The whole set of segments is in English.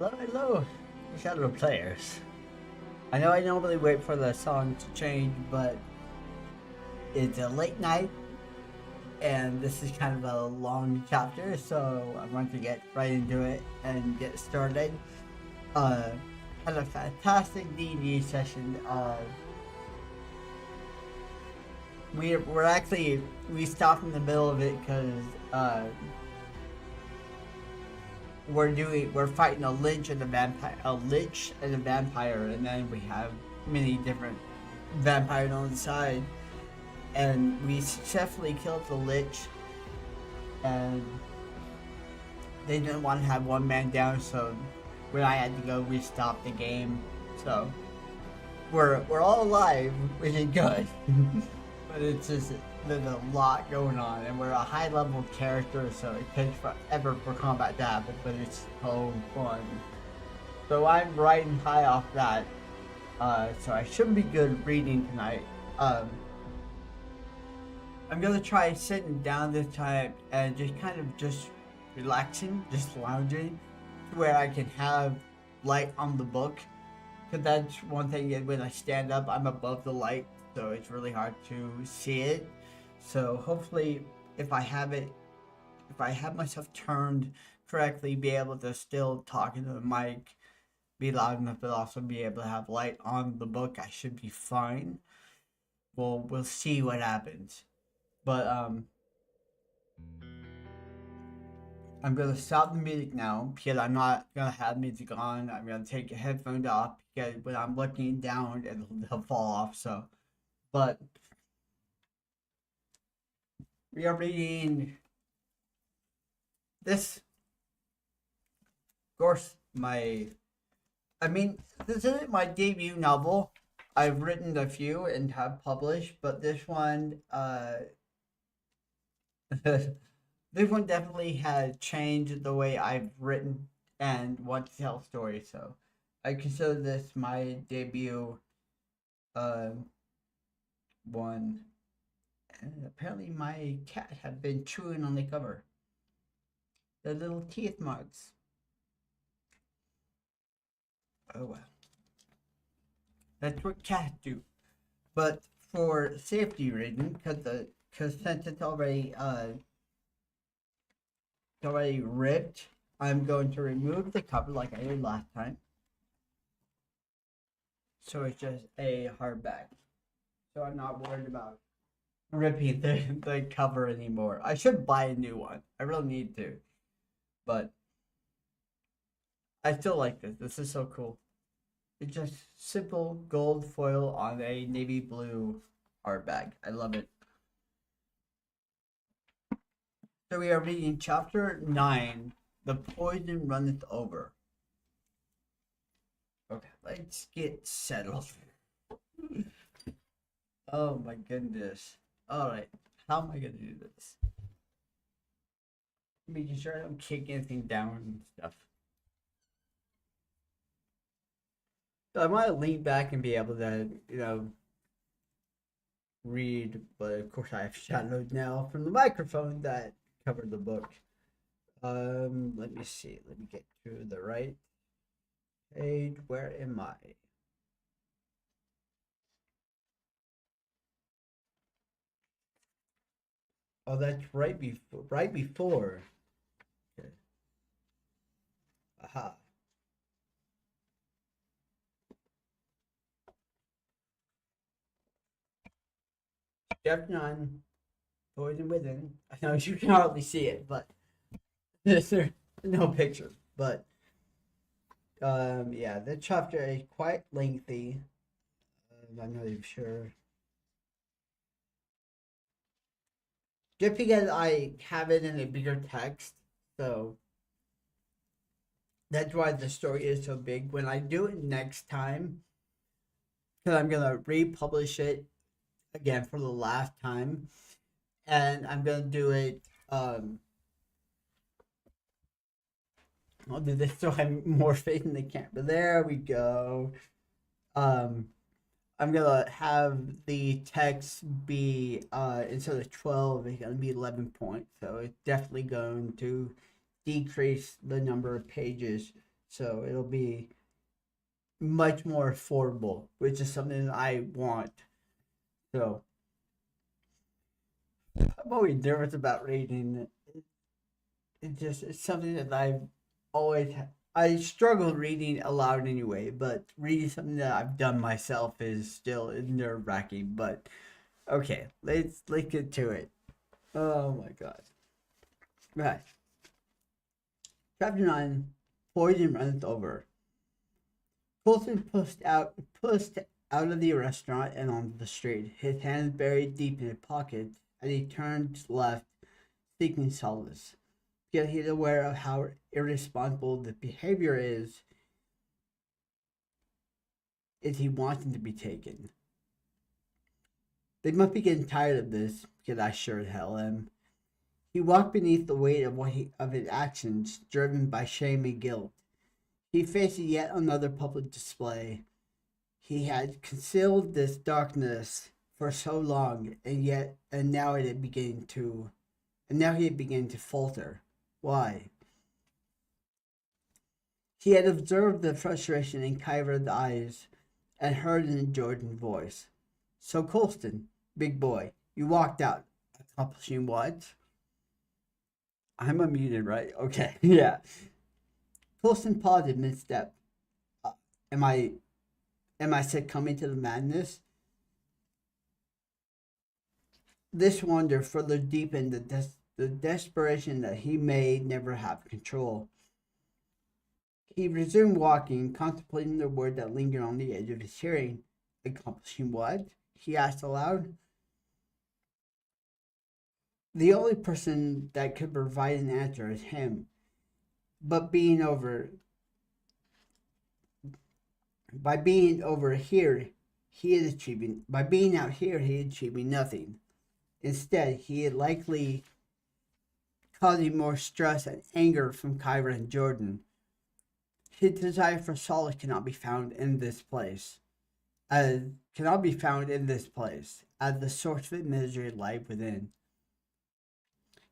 Hello, hello, shadow players. I know I normally wait for the song to change, but it's a late night, and this is kind of a long chapter, so I want to get right into it and get started. Uh, had a fantastic D&D session. We stopped in the middle of it because we're fighting a lich and a vampire, and then we have many different vampires on the side, and we successfully killed the lich, and they didn't want to have one man down, so when I had to go, we stopped the game. So we're all alive, which is good. But it's just there's a lot going on, and we're a high level character, so it takes forever for combat to happen, but it's so fun. So I'm riding high off that, so I should be good reading tonight. I'm gonna try sitting down this time and just kind of just relaxing, just lounging, to where I can have light on the book. Cause that's one thing, when I stand up, I'm above the light, so it's really hard to see it. So hopefully, if I have myself turned correctly, be able to still talk into the mic, be loud enough, but also be able to have light on the book, I should be fine. We'll see what happens. But I'm gonna stop the music now because I'm not gonna have music on. I'm gonna take your headphones off because when I'm looking down, they'll fall off. So, but we are reading this. Of course, this isn't my debut novel. I've written a few and have published, but this one, this one definitely has changed the way I've written and want to tell stories. So I consider this my debut one. And apparently my cat had been chewing on the cover. The little teeth marks. Oh well. That's what cats do. But for safety reasons, because since it's already ripped, I'm going to remove the cover like I did last time. So it's just a hardback. So I'm not worried about ripping the cover anymore. I should buy a new one. I really need to. But I still like this. This is so cool. It's just simple gold foil on a navy blue hardback. I love it. So we are reading chapter 9, The Poison Runneth Over. Okay, let's get settled. Oh my goodness. Alright, how am I gonna do this? Making sure I don't kick anything down and stuff. So I want to lean back and be able to, read, but of course I have shadowed now from the microphone that covered the book. Let me see. Let me get to the right page. Where am I? Oh, that's right before. Right before. Okay. Aha. Chapter 9, Poison Within. I know you can hardly see it, but there's no picture. But yeah, the chapter is quite lengthy. I'm not even sure. Just because I have it in a bigger text, so that's why the story is so big. When I do it next time, because I'm gonna republish it again for the last time, and I'm gonna do it. I'll do this so I'm more facing the camera. There we go. I'm gonna have the text be instead of 12, it's gonna be 11 points. So it's definitely going to decrease the number of pages so it'll be much more affordable, which is something that I want. So I'm always nervous about reading. It's something that I struggle reading aloud anyway, but reading something that I've done myself is still nerve wracking. But okay, let's get to it. Oh my god. Right. Chapter 9. Poison runs over. Colton pushed out of the restaurant and onto the street, his hands buried deep in his pockets as he turned left, seeking solace. Yet he's aware of how irresponsible the behavior is he wanting to be taken. They must be getting tired of this, because I sure as hell am. He walked beneath the weight of his actions, driven by shame and guilt. He faced yet another public display. He had concealed this darkness for so long, and now he had begun to falter. Why? He had observed the frustration in Kyra's eyes and heard in Jordan's voice. So Colston, big boy, you walked out, accomplishing what? I'm unmuted, right? Okay, yeah. Colston paused mid-step. Uh, am I succumbing to the madness? This wonder further deepened the desperation that he may never have control. He resumed walking, contemplating the word that lingered on the edge of his hearing. Accomplishing what? He asked aloud. The only person that could provide an answer is him. But by being out here, he is achieving nothing. Instead, he is likely causing more stress and anger from Kyra and Jordan. His desire for solace cannot be found in this place. As the source of his misery lies within.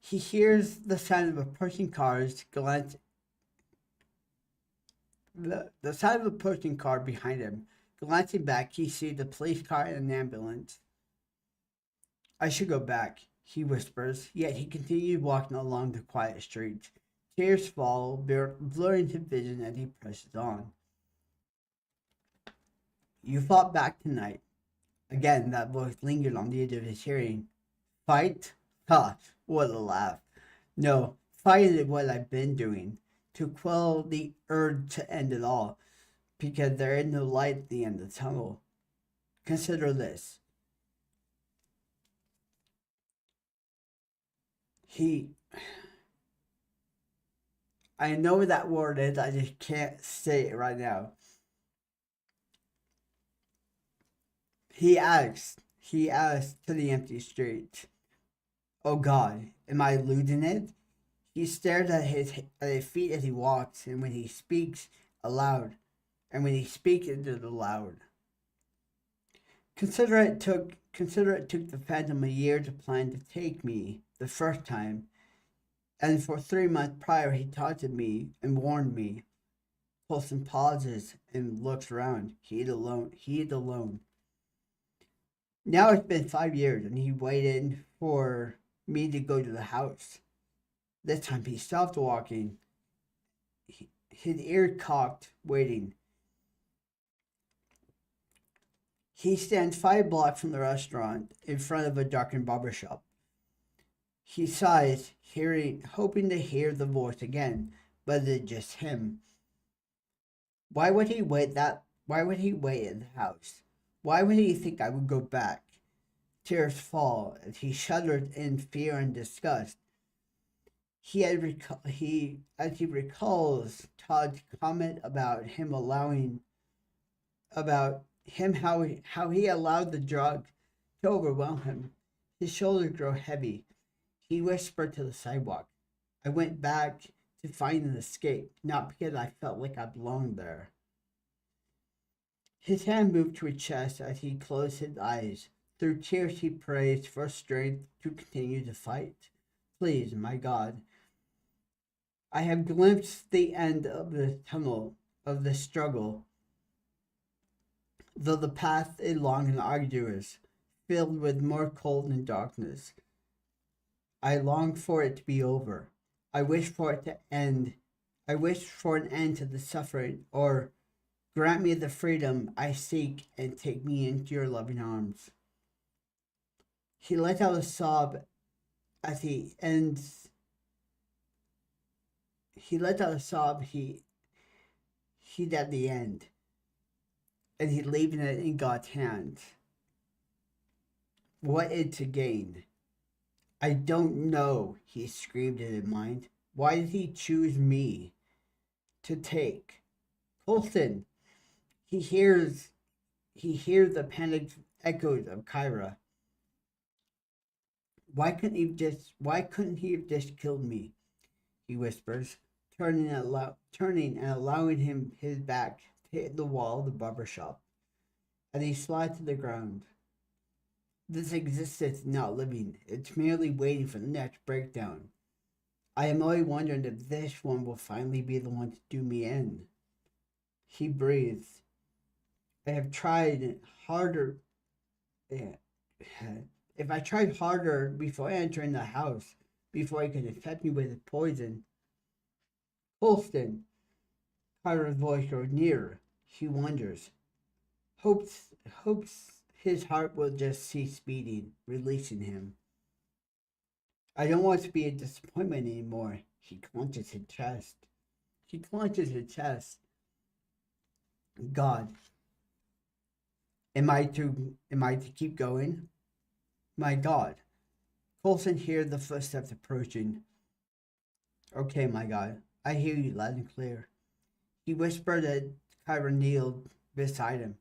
He hears the sound of approaching cars, the sound of a approaching car behind him. Glancing back, he sees the police car and an ambulance. I should go back, he whispers, yet he continues walking along the quiet street. Tears fall, blurring his vision as he presses on. You fought back tonight. Again, that voice lingered on the edge of his hearing. Fight? Ha! What a laugh. No, fighting is what I've been doing, to quell the urge to end it all, because there is no light at the end of the tunnel. Consider this. I know what that word is, I just can't say it right now. He asked to the empty street. Oh God, am I losing it? He stares at his feet as he walks, and when he speaks aloud, into the loud. Consider it took the Phantom a year to plan to take me the first time, and for 3 months prior he taunted me and warned me. Colson pauses and looks around. He is alone. Now it's been 5 years, and he waited for me to go to the house. This time he stopped walking, his ear cocked, waiting. He stands 5 blocks from the restaurant, in front of a darkened barber shop. He sighs, hoping to hear the voice again, but it's just him. Why would he wait at the house? Why would he think I would go back? Tears fall as he shuddered in fear and disgust. As he recalls Todd's comment about him how he allowed the drug to overwhelm him. His shoulders grow heavy. He whispered to the sidewalk. I went back to find an escape, not because I felt like I belonged there. His hand moved to his chest as he closed his eyes. Through tears he prays for strength to continue to fight. Please, my God, I have glimpsed the end of the tunnel of the struggle, though the path is long and arduous, filled with more cold and darkness. I long for it to be over. I wish for it to end. I wish for an end to the suffering, or grant me the freedom I seek and take me into your loving arms. He let out a sob as he ends. He let out a sob. He'd at the end, and he leaving it in God's hands. What is to gain? I don't know, he screamed in his mind. Why did he choose me to take? Colston, he hears the panicked echoes of Kyra. Why couldn't he have just killed me? He whispers, turning and allowing him his back to hit the wall of the barber shop. And he slides to the ground. This existence is not living, it's merely waiting for the next breakdown. I am only wondering if this one will finally be the one to do me in. He breathes. I have tried harder. If I tried harder before entering the house, before he could infect me with his poison. Colston. Kyra's voice grows nearer. He wonders. Hopes his heart will just cease beating, releasing him. I don't want to be a disappointment anymore. He clenches his chest. God, am I to keep going? My God. Colson hears the footsteps approaching. Okay, my God, I hear you loud and clear. He whispered as Kyra kneeled beside him.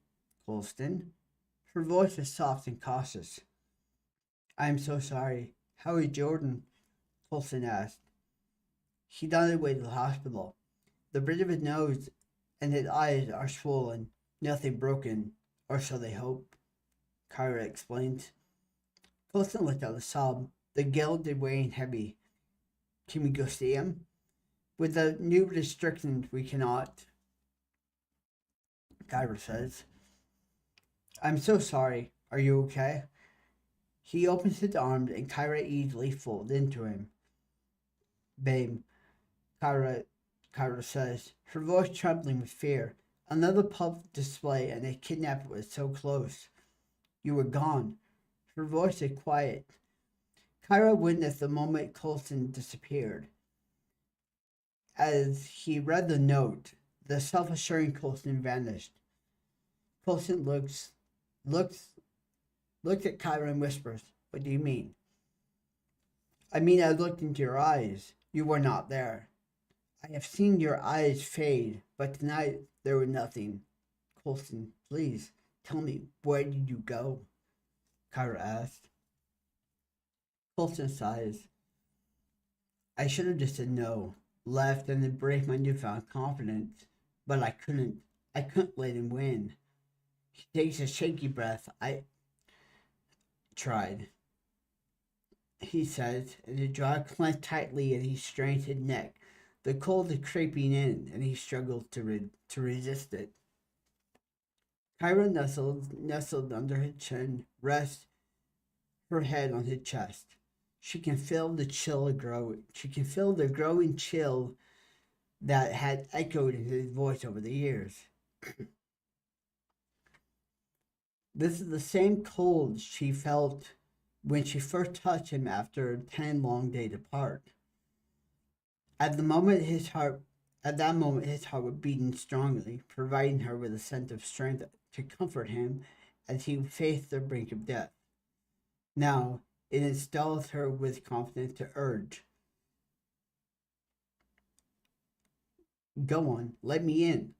Colston? Her voice was soft and cautious. I am so sorry. How is Jordan? Colson asked. He's on his way to the hospital. The bridge of his nose and his eyes are swollen, nothing broken, or so they hope, Kyra explained. Colson let out a sob. The guilt is weighing heavy. Can we go see him? With the new restrictions, we cannot, Kyra says. I'm so sorry. Are you okay? He opens his arms and Kyra easily folds into him. Babe, Kyra says, her voice trembling with fear. Another public display and a kidnapper was so close. You were gone. Her voice is quiet. Kyra witnessed the moment Colson disappeared. As he read the note, the self-assuring Colson vanished. Colson looks at Kyra and whispers, What do you mean? I mean, I looked into your eyes. You were not there. I have seen your eyes fade, but tonight there was nothing. Colson, please, tell me, where did you go? Kyra asked. Colson sighs. I should have just said no, left and embraced my newfound confidence, but I couldn't let him win. He takes a shaky breath. I tried, he says, and his jaw clenched tightly and he strains his neck. The cold is creeping in, and he struggles to resist it. Kyra nestled under his chin, rests her head on his chest. She can feel the chill growing. She can feel the growing chill that had echoed in his voice over the years. This is the same cold she felt when she first touched him after 10 long days apart. At that moment, his heart was beating strongly, providing her with a sense of strength to comfort him as he faced the brink of death. Now, it instills her with confidence to urge. Go on, let me in,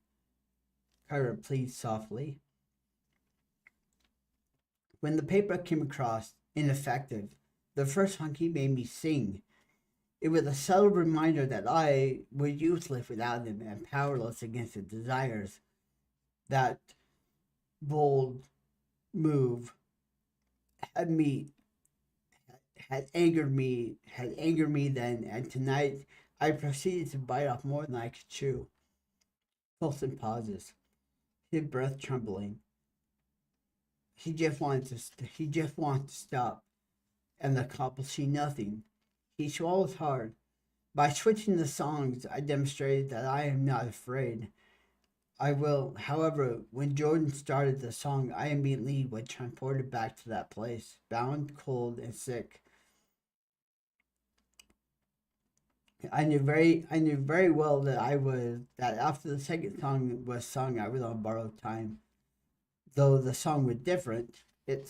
Kyra pleads softly. When the paper came across, ineffective, the first hunky made me sing. It was a subtle reminder that I was useless without him and powerless against his desires. That bold move had angered me then, and tonight I proceeded to bite off more than I could chew. Colson pauses, his breath trembling. He just wanted to stop and accomplishing nothing. He swallows hard. By switching the songs, I demonstrated that I am not afraid. I will, however, when Jordan started the song, I immediately was transported back to that place, bound, cold, and sick. I knew very well that that after the second song was sung, I was on borrowed time. Though the song was different, yeah, it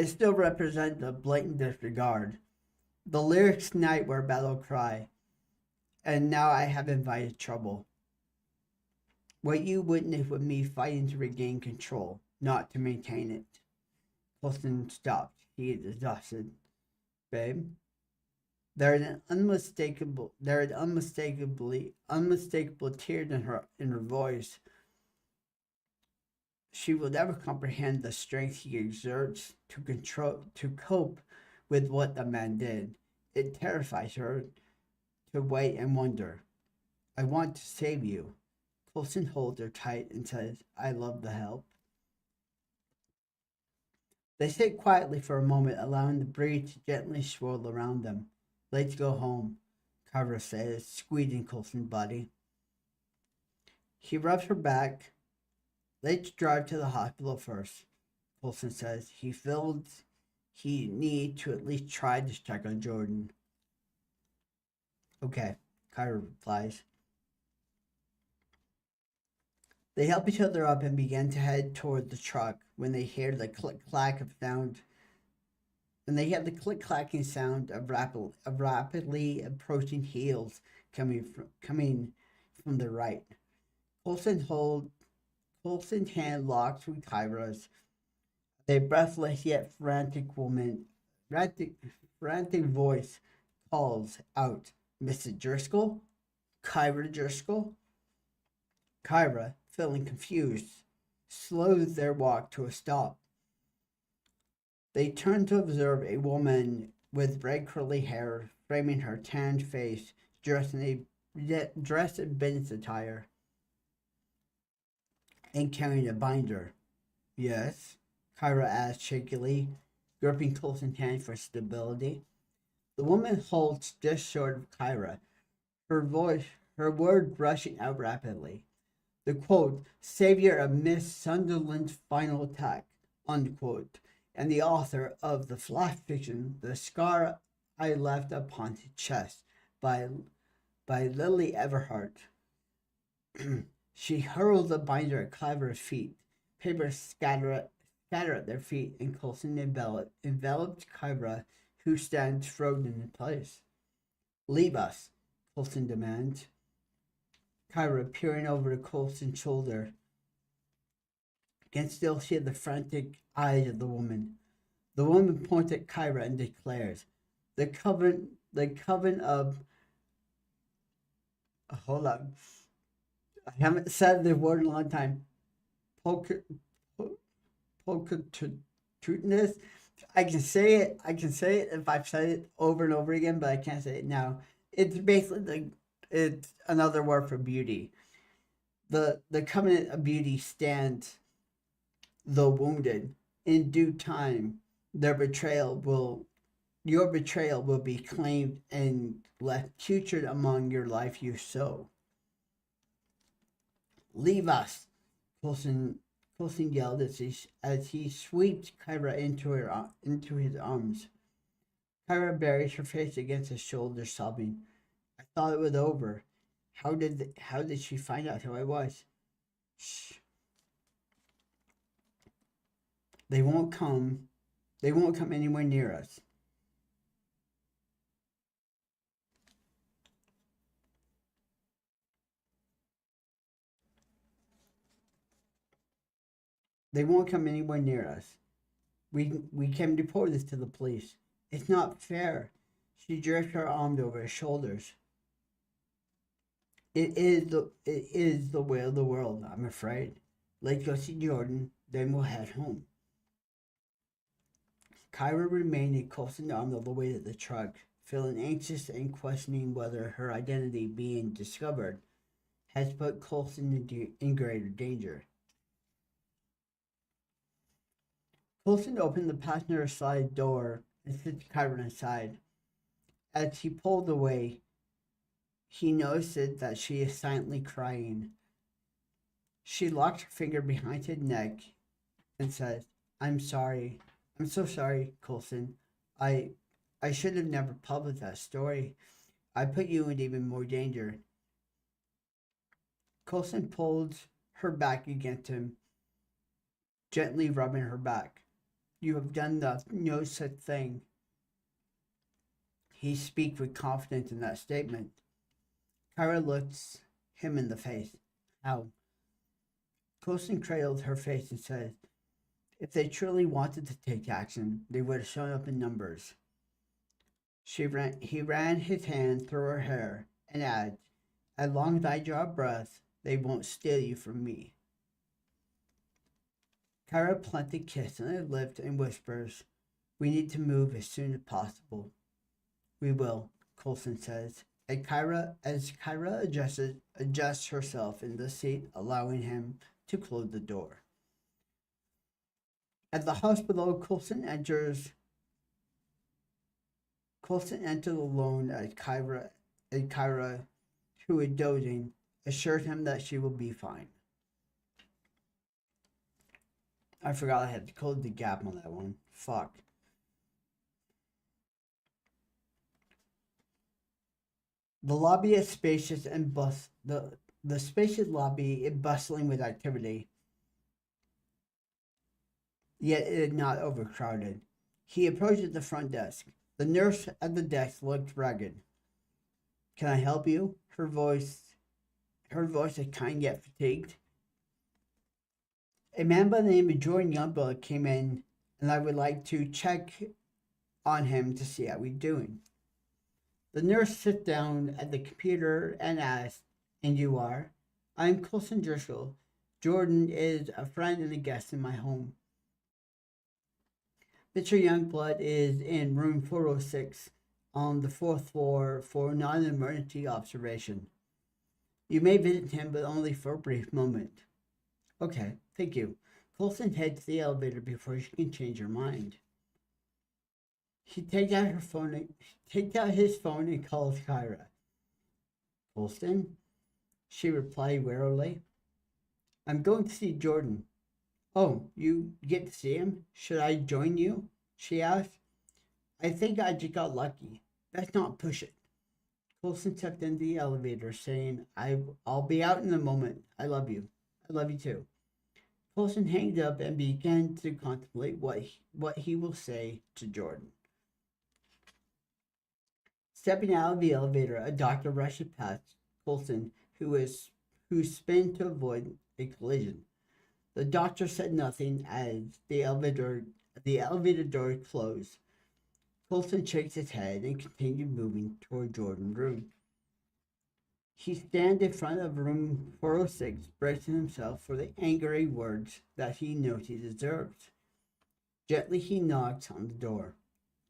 still represents a blatant disregard. The lyrics tonight were a battle cry, and now I have invited trouble. What you witnessed was me fighting to regain control, not to maintain it. Colson stopped. He is exhausted. Babe, there is unmistakable tears in her voice. She will never comprehend the strength he exerts to cope with what the man did. It terrifies her to wait and wonder. I want to save you. Colson holds her tight and says, I love the help. They sit quietly for a moment, allowing the breeze to gently swirl around them. Let's go home, Carver says, squeezing Colson's body. He rubs her back. Let's drive to the hospital first, Colson says. He feels he need to at least try to check on Jordan. Okay, Carver replies. They help each other up and begin to head toward the truck when they hear the click-clack of sound. And they hear the click-clacking sound of rapidly approaching heels coming from the right. Colson's hand locks with Kyra's. A breathless yet frantic voice calls out, Mrs. Driscoll? Kyra Driscoll? Kyra, feeling confused, slows their walk to a stop. They turn to observe a woman with red curly hair framing her tanned face, dressed in business attire and carrying a binder. Yes, Kyra asked shakily, gripping Colson's hand for stability. The woman holds just short of Kyra, her words rushing out rapidly. The quote, savior of Miss Sunderland's final attack, unquote, and the author of the flash fiction, The Scar I Left Upon His Chest, by Lily Everhart. She hurled the binder at Kyra's feet. Papers scatter at their feet, and Colson enveloped Kyra, who stands frozen in place. Leave us, Colson demands. Kyra, peering over Colson's shoulder, can still see the frantic eyes of the woman. The woman points at Kyra and declares, the coven of... Hold on. I haven't said the word in a long time. Polkatutness. I can say it if I've said it over and over again, but I can't say it now. It's basically it's another word for beauty. The covenant of beauty stands, though wounded. In due time, your betrayal will be claimed and left putrid among your life you sow. Leave us, Colson yelled as he sweeps Kyra into his arms. Kyra buries her face against his shoulder, sobbing. I thought it was over. How did she find out who I was? Shh. They won't come anywhere near us. They won't come anywhere near us. We can report this to the police. It's not fair. She jerked her arm over his shoulders. It is the way of the world, I'm afraid. Let's go see Jordan, then we'll head home. Kyra remained in Colston's arms all the way to the truck, feeling anxious and questioning whether her identity being discovered has put Colston in greater danger. Colston opened the passenger side door and slipped Kyra inside. As he pulled away, he noticed that she is silently crying. She locked her finger behind his neck and said, "I'm sorry. I'm so sorry, Colston. I I should have never published that story. I put you in even more danger." Colston pulled her back against him, gently rubbing her back. "You have done no such thing." He speaks with confidence in that statement. Kyra looks him in the face. "How?" Colston cradled her face and said, "If they truly wanted to take action, they would have shown up in numbers." He ran his hand through her hair and added, "As long as I draw a breath, they won't steal you from me." Kyra planted a kiss on his lips and whispers, "We need to move as soon as possible." "We will," Colston says, as Kyra adjusts herself in the seat, allowing him to close the door. At the hospital, Colston enters alone as Kyra, who is dozing, assures him that she will be fine. I forgot I had to close the gap on that one. Fuck. The lobby is spacious and the spacious lobby is bustling with activity, yet it is not overcrowded. He approaches the front desk. The nurse at the desk looked ragged. "Can I help you?" Her voice is kind yet fatigued. "A man by the name of Jordan Youngblood came in, and I would like to check on him to see how he's doing." The nurse sits down at the computer and asks, "And you are?" "I'm Colston Driscoll. Jordan is a friend and a guest in my home." Mr. Youngblood is in room 406 on the fourth floor for non-emergency observation. You may visit him, but only for a brief moment." "Okay, thank you." Colston heads to the elevator before she can change her mind. He takes out his phone and calls Kyra. "Colston?" She replied warily. "I'm going to see Jordan." "Oh, you get to see him? Should I join you?" she asked. "I think I just got lucky. Let's not push it." Colston stepped into the elevator, saying, I'll be out in a moment. I love you. I love you too." Colston hangs up and began to contemplate what he will say to Jordan. Stepping out of the elevator, a doctor rushes past Colston, who spun to avoid a collision. The doctor said nothing as the elevator door closed. Colston shakes his head and continued moving toward Jordan's room. He stands in front of room 406, bracing himself for the angry words that he knows he deserves. Gently he knocks on the door.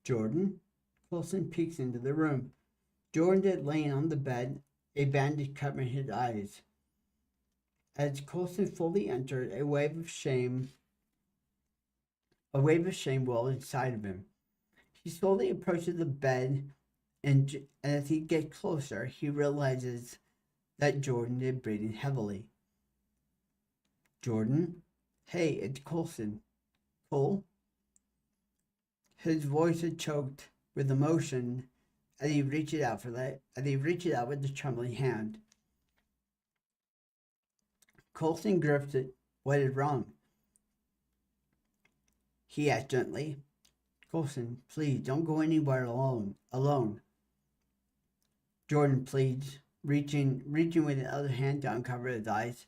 "Jordan?" Colston peeks into the room. Jordan is laying on the bed, a bandage covering his eyes. As Colston fully entered, a wave of shame wells inside of him. He slowly approaches the bed, and as he gets closer, he realizes that Jordan is breathing heavily. "Jordan? Hey, it's Colston. Cole?" His voice is choked with emotion as he reaches out with the trembling hand. Colston grips it. "What is wrong?" he asked gently. "Colston, please don't go anywhere alone." Jordan pleads, reaching with the other hand to uncover his eyes.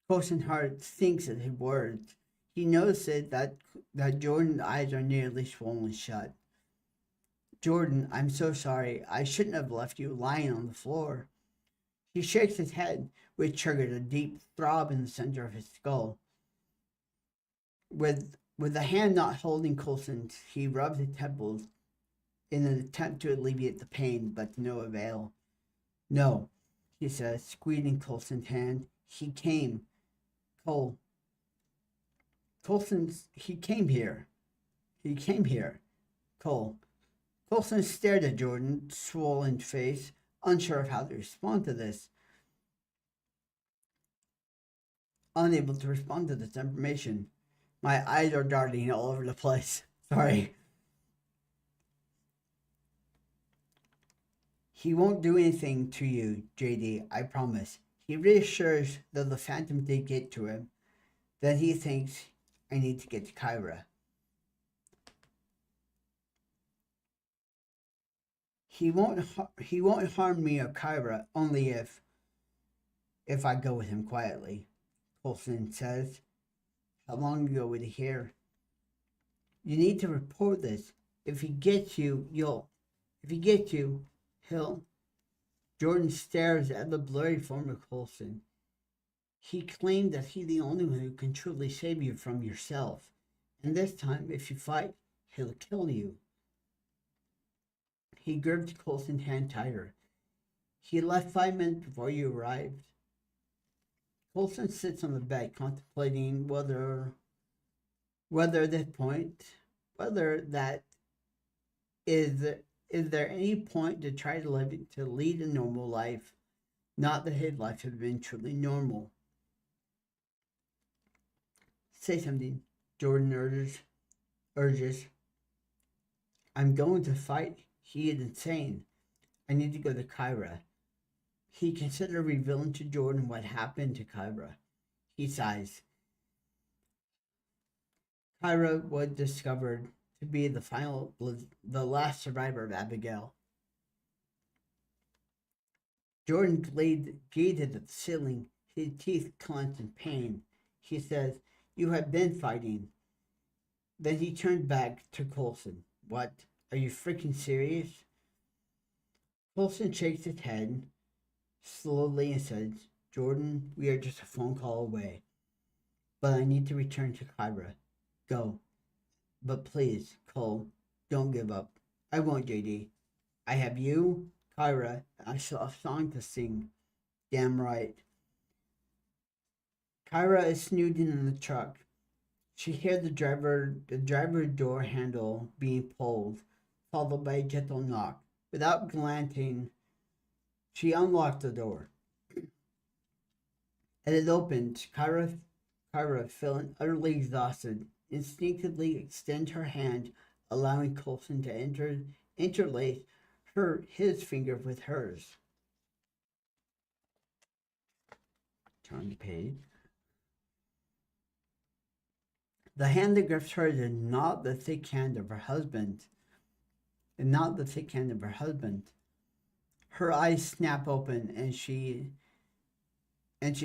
Colston's heart sinks at his words. He notices that Jordan's eyes are nearly swollen shut. "Jordan, I'm so sorry. I shouldn't have left you lying on the floor." He shakes his head, which triggered a deep throb in the center of his skull. With With the hand not holding Coulston's, he rubbed his temples in an attempt to alleviate the pain, but to no avail. No, he said, squeezing Coulston's hand. He came. Cole. He came here. He came here. Cole. Coulston stared at Jordan's swollen face, unsure of how to respond to this. Unable to respond to this information. My eyes are darting all over the place. Sorry. He won't do anything to you, JD, I promise. He reassures that the phantom did get to him. Then he thinks I need to get to Kyra. He won't harm me or Kyra, only if I go with him quietly, Coulston says. How long ago was he here? You need to report this. If he gets you, he'll... Jordan stares at the blurry form of Coulston. He claimed that he's the only one who can truly save you from yourself. And this time, if you fight, he'll kill you. He gripped Coulston's hand tighter. He left 5 minutes before you arrived. Coulston sits on the bed, contemplating whether that is there any point to try to lead a normal life? Not that his life has been truly normal. Say something, Jordan urges. I'm going to fight. He is insane. I need to go to Kyra. He considered revealing to Jordan what happened to Kyra. He sighs. Kyra was discovered to be the last survivor of Abigail. Jordan gazed at the ceiling, his teeth clenched in pain. He says, You have been fighting. Then he turned back to Coulston. What? Are you freaking serious? Coulston shakes his head slowly and says, Jordan, we are just a phone call away. But I need to return to Kyra. Go. But please, Cole, don't give up. I won't, JD. I have you, Kyra, and I still have a song to sing. Damn right. Kyra is snoozing in the truck. She hears the driver's door handle being pulled, followed by a gentle knock. Without glancing, she unlocked the door. As it opened, Kyra, feeling utterly exhausted, instinctively extends her hand, allowing Coulston to interlace his finger with hers. Turn the page. The hand that grips hers is not the thick hand of her husband. Her eyes snap open, and she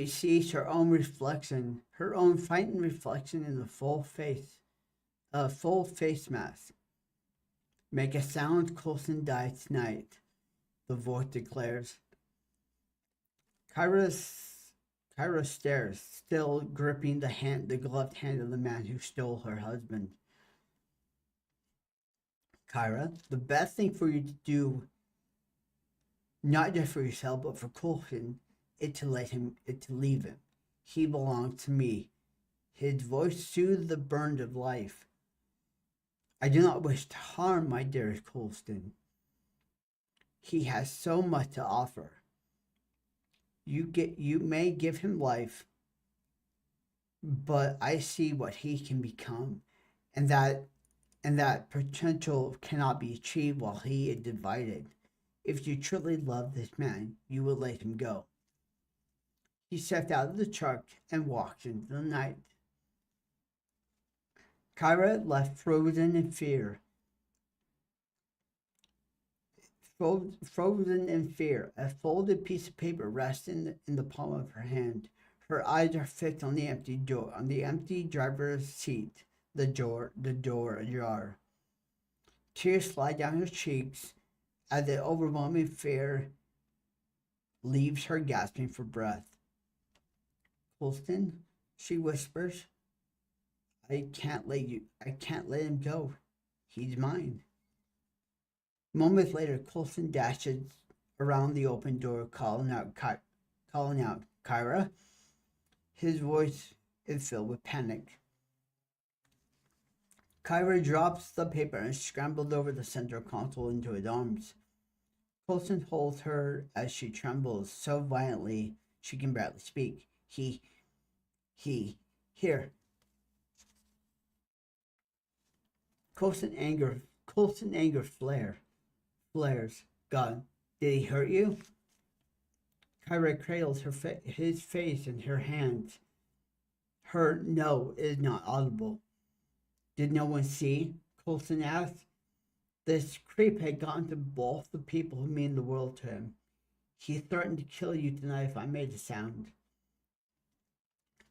sees her own frightened reflection in the full face mask. Make a sound, Coulston dies tonight, the voice declares. Kyra stares, still gripping the gloved hand of the man who stole her husband. Kyra, the best thing for you to do, not just for yourself, but for Coulston, is to leave him. He belongs to me. His voice soothed the burn of life. I do not wish to harm my dearest Coulston. He has so much to offer. You may give him life, but I see what he can become, and that potential cannot be achieved while he is divided. If you truly love this man, you will let him go. He stepped out of the truck and walked into the night. Kyra left frozen in fear. Frozen in fear, a folded piece of paper rests in the palm of her hand. Her eyes are fixed on the empty driver's seat, the door ajar. Tears slide down her cheeks as the overwhelming fear leaves her gasping for breath. Coulston, she whispers, I can't let him go. He's mine. Moments later, Coulson dashes around the open door, calling out, Kyra. His voice is filled with panic. Kyra drops the paper and scrambles over the center console into his arms. Coulson holds her as she trembles so violently she can barely speak. Here. Coulson anger flares. God, did he hurt you? Kyra cradles his face in her hands. Her no is not audible. Did no one see? Coulson asked. This creep had gotten to both the people who mean the world to him. He threatened to kill you tonight if I made a sound.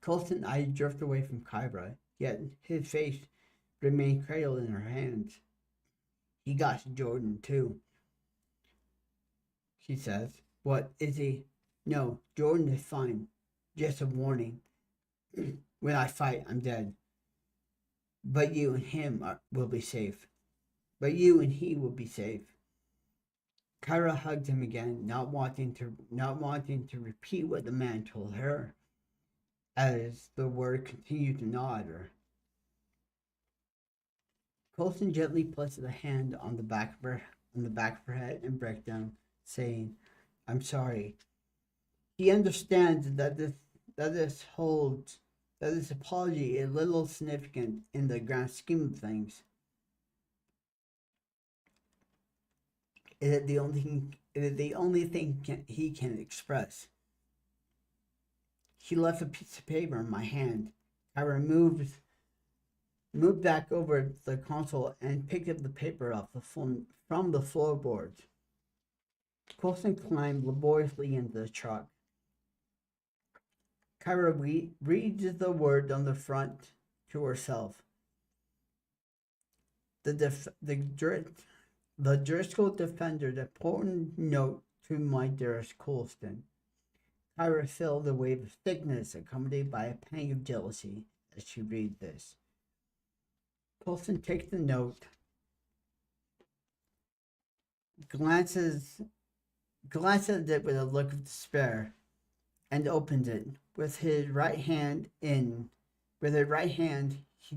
Coulson's eyes drift away from Kyra, yet his face remained cradled in her hands. He got to Jordan, too, she says. What, is he? No, Jordan is fine. Just a warning. When I fight, I'm dead. But you and him will be safe. But you and he will be safe. Kyra hugged him again, not wanting to repeat what the man told her, as the word continued to gnaw at her. Coulson gently places a hand on the back of her head and breaks down, saying, I'm sorry. He understands that this apology is little significant in the grand scheme of things. It is the only thing he can express. He left a piece of paper in my hand. I moved back over the console and picked up the paper from the floorboards. Coulson climbed laboriously into the truck. Kyra reads the word on the front to herself. The Driscoll Defender's important note to my dearest Colston. Kyra felt a wave of thickness accompanied by a pang of jealousy as she read this. Colston takes the note, glances at it with a look of despair, and opens it. With his right hand, he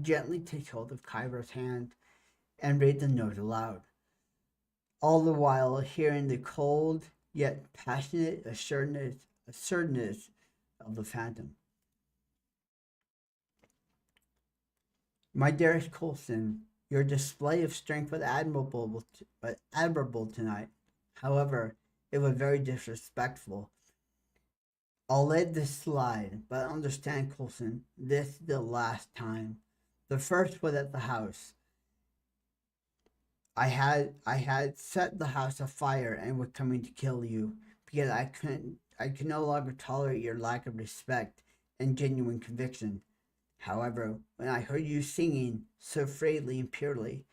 gently takes hold of Kyra's hand and reads the note aloud, all the while hearing the cold yet passionate assuredness of the phantom. My dearest Coulson, your display of strength was admirable tonight. However, it was very disrespectful. I'll let this slide, but understand, Coulson, this is the last time. The first was at the house. I had set the house afire and was coming to kill you because I could no longer tolerate your lack of respect and genuine conviction. However, when I heard you singing so freely and purely,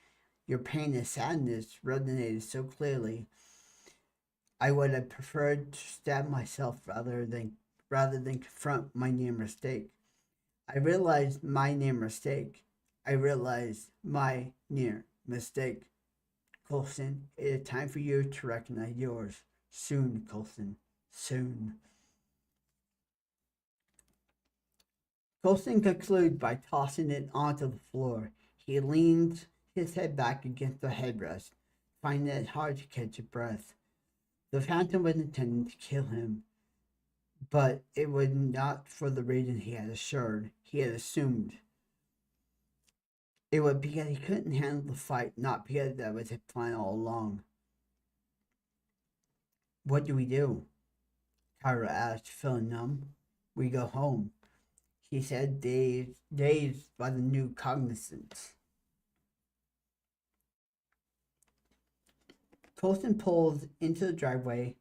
your pain and sadness resonated so clearly, I would have preferred to stab myself rather than confront my near mistake. I realized my near mistake. Coulson, it is time for you to recognize yours. Soon, Coulson. Soon. Coulson concludes by tossing it onto the floor. He leans his head back against the headrest, finding it hard to catch his breath. The phantom was intending to kill him, but it was not for the reason he had assumed. It was because he couldn't handle the fight, not because that was his plan all along. What do we do? Kyra asked, feeling numb. We go home, he said, dazed by the new cognizance. Coulson pulled into the driveway,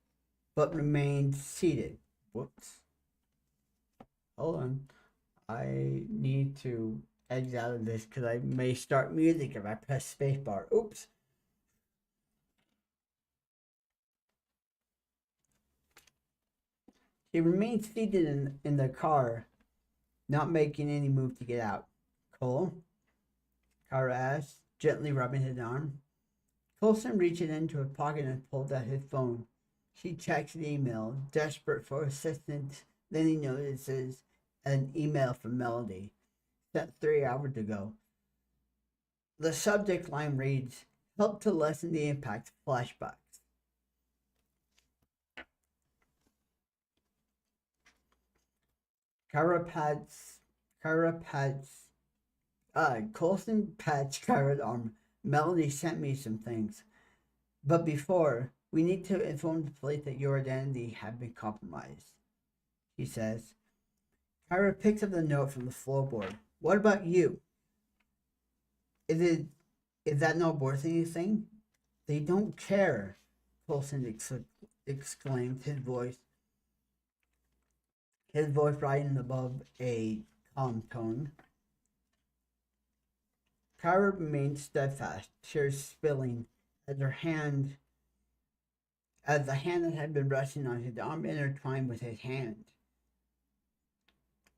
but remained seated. Whoops. Hold on. I need to exit out of this because I may start music if I press spacebar. Oops. He remained seated in the car, not making any move to get out. Cole? Kara asked, gently rubbing his arm. Colston reached into her pocket and pulled out his phone. He checks the email, desperate for assistance. Then he notices an email from Melody, sent 3 hours ago. The subject line reads, "Help to lessen the impact of flashbacks." Colston pats Kyra's arm. "Melody sent me some things. But before, we need to inform the police that your identity had been compromised," he says. Kyra picks up the note from the floorboard. "What about you? Is that not worth anything?" "They don't care," Colson exclaimed, his voice rising above a calm tone. Kyra remained steadfast, tears spilling as the hand that had been resting on his arm intertwined with his hand.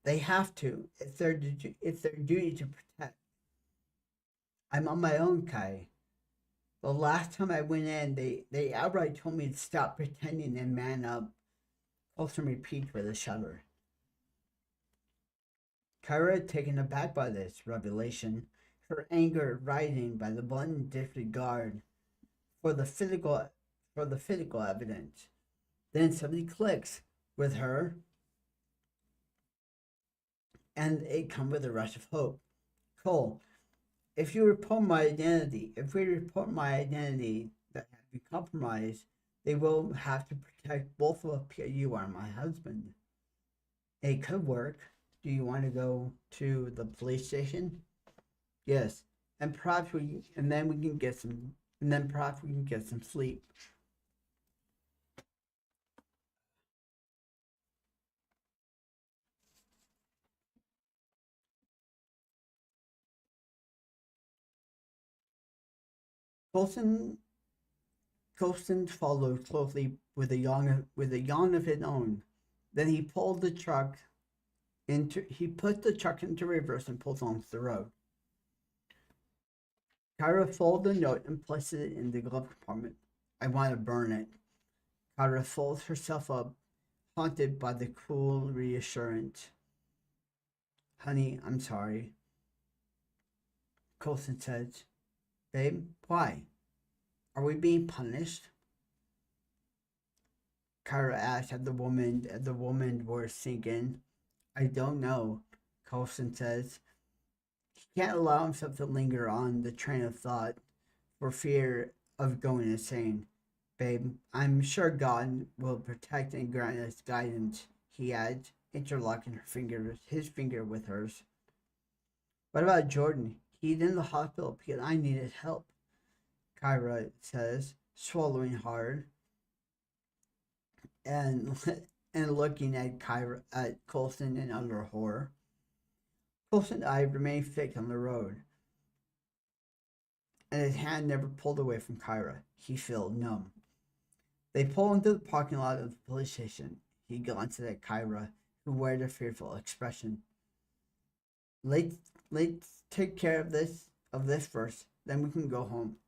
"They have to. It's their duty to protect. I'm on my own, Kai. The last time I went in, they outright told me to stop pretending and man up." Colson repeats with a shudder. Kyra, taken aback by this revelation, her anger rising by the blatant disregard for the physical evidence. Then something clicks with her, and it comes with a rush of hope. "Cole, if we report my identity that has been compromised, they will have to protect both of you and my husband. It could work. Do you want to go to the police station?" "Yes, and perhaps then we can get some sleep." Colson followed closely with a yawn of his own. Then he put the truck into reverse and pulled onto the road. Kyra folded the note and placed it in the glove compartment. "I want to burn it." Kyra folds herself up, haunted by the cool reassurance. "Honey, I'm sorry," Colson says. "Babe, why? Are we being punished?" Kyra asked as the woman were sinking. "I don't know," Colson says. He can't allow himself to linger on the train of thought for fear of going insane. "Babe, I'm sure God will protect and grant us guidance," he adds, interlocking his finger with hers. "What about Jordan? He's in the hospital because I needed help," Kyra says, swallowing hard and looking at Colson in utter horror. Colson's eyes remained fixed on the road, and his hand never pulled away from Kyra. He felt numb. They pull into the parking lot of the police station. He glances at Kyra, who wears a fearful expression. Let's take care of this first, then we can go home,"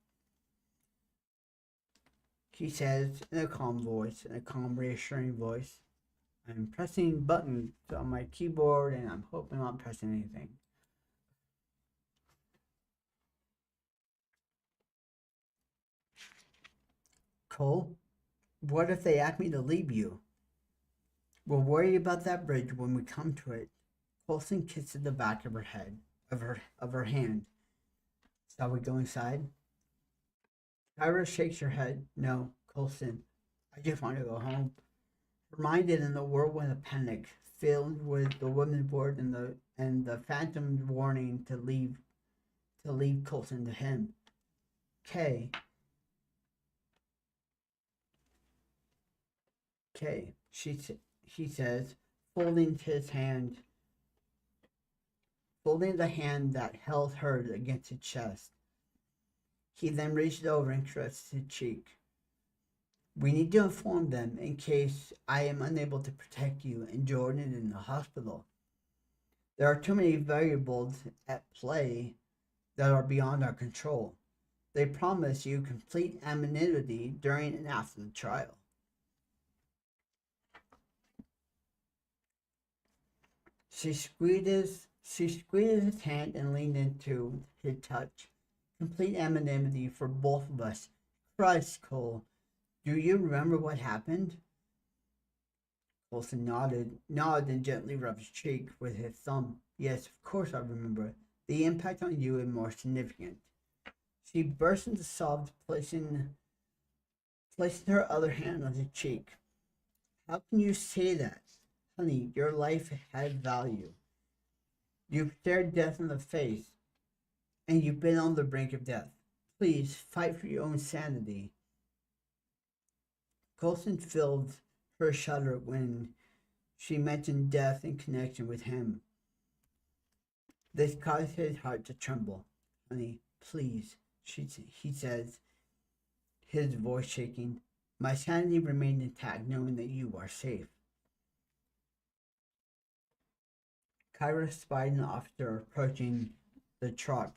he says in a calm, reassuring voice. "I'm pressing buttons on my keyboard, and I'm hoping I'm not pressing anything." "Cole, what if they ask me to leave you?" "We'll worry about that bridge when we come to it." Colson kisses the back of her hand. "Shall we go inside?" Kyra shakes her head. "No, Colson. I just want to go home." Her mind is in the whirlwind of panic, filled with the woman's word and the phantom's warning to leave Colson to him. Kay, he says, folding the hand that held hers against his chest. He then reached over and caressed his cheek. "We need to inform them in case I am unable to protect you and Jordan in the hospital." There are too many variables at play that are beyond our control. They promise you complete anonymity during and after the trial. She squeezed his hand and leaned into his touch. Complete anonymity for both of us. Christ, Cole, do you remember what happened? Colson nodded and gently rubbed his cheek with his thumb. Yes, of course I remember. The impact on you is more significant. She burst into sobs, placing her other hand on his cheek. How can you say that? Honey, your life had value. You've stared death in the face, and you've been on the brink of death. Please fight for your own sanity. Colson filled her shudder when she mentioned death in connection with him. This caused his heart to tremble. Honey, please, he says, his voice shaking. My sanity remained intact knowing that you are safe. Kyra spied an officer approaching the truck.